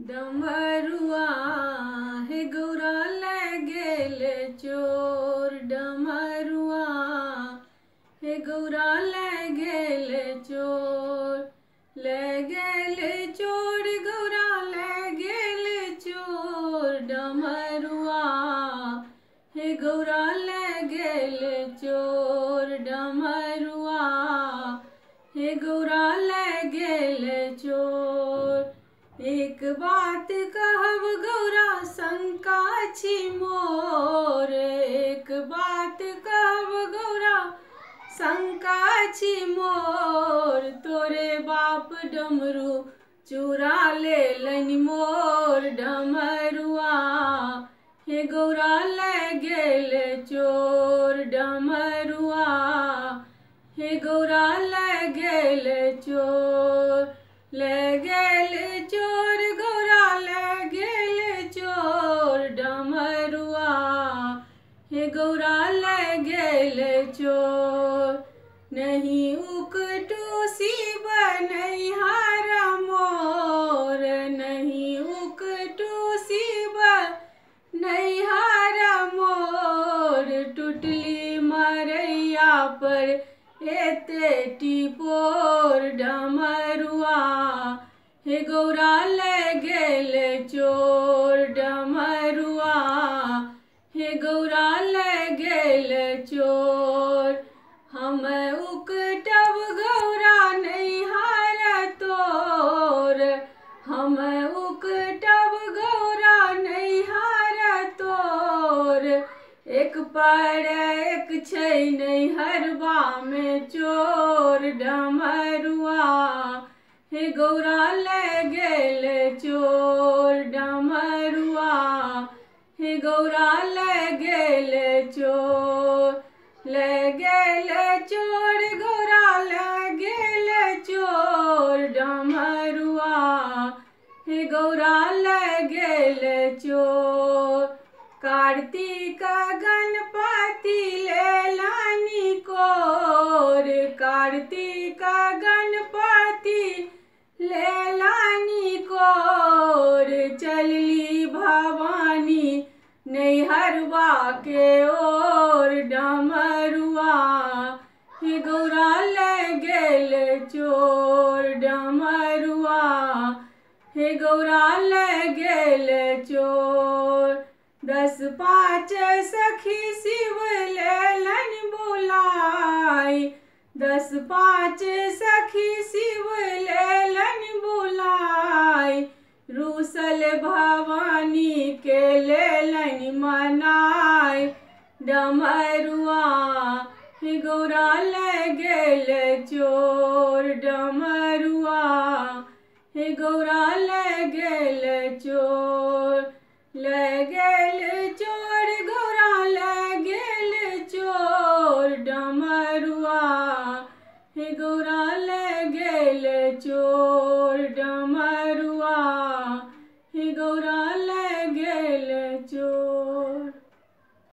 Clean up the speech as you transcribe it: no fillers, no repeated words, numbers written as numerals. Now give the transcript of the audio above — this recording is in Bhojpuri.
डमरुआ हे गौरा ले गेल चोर। डमरुआ हे गौरा ले गेल चोर। ले गेल चोर गौरा ले गेल चोर। डमरुआ हे गौरा ले गेल चोर। डमरुआ हे गौरा ले गेल चोर। एक बात कहब गौरा शंका छी मोर। एक बात कहब गौरा शंका छी मोर। तोरे बाप डमरू चुरा लेलनि मोर। डमरुआ हे गौरा ले गेल चोर। डमरुआ हे गौरा ले गेल चोर। ले गेल चोर गौरा ले गेल चोर। डमरुआ हे गौरा ले गेल चोर। नहीं उकटू शिव नैहर मोर। नहीं उकटू शिव नैहर मोर। टुटली मरैया पर एते टिपोर। डमरुआ हे गौरा ले गेल चोर। डमरुआ हे गौरा ले गेल चोर। हम उकटब गौरा नैहर तोर। हम उकटब गौरा नैहर तोर। एक पर एक छै नैहरबा में चोर। डमरुआ हे गौरा ले गेल चोर। डमरुआ हे गौरा ले गेल चोर। ले गेल चोर गौरा ले गेल चोर। डमरुआ हे गौरा ले गेल चोर। कार्तिक गणपति लेलनि कोर। कार्तिक गणपति लेलनि कोर। चलली भवानी नैहरबा के ओर। डमरुआ हे गौरा ले गेल चोर। डमरुआ हे गौरा ले गेल चोर। 10-5 सखी शिव लेलनि बुलाई। 10-5 सखी शिव लेलनि बुलाई। रूसल भवानी के लेलनि मनाई। डमरुआ हे गौरा ले गेल चोर। डमरुआ हे गौरा ले गेल चोर। ले गेल चोर गौरा ले गेल चोर। डमरुआ हे गौरा ले गेल चोर। डमरुआ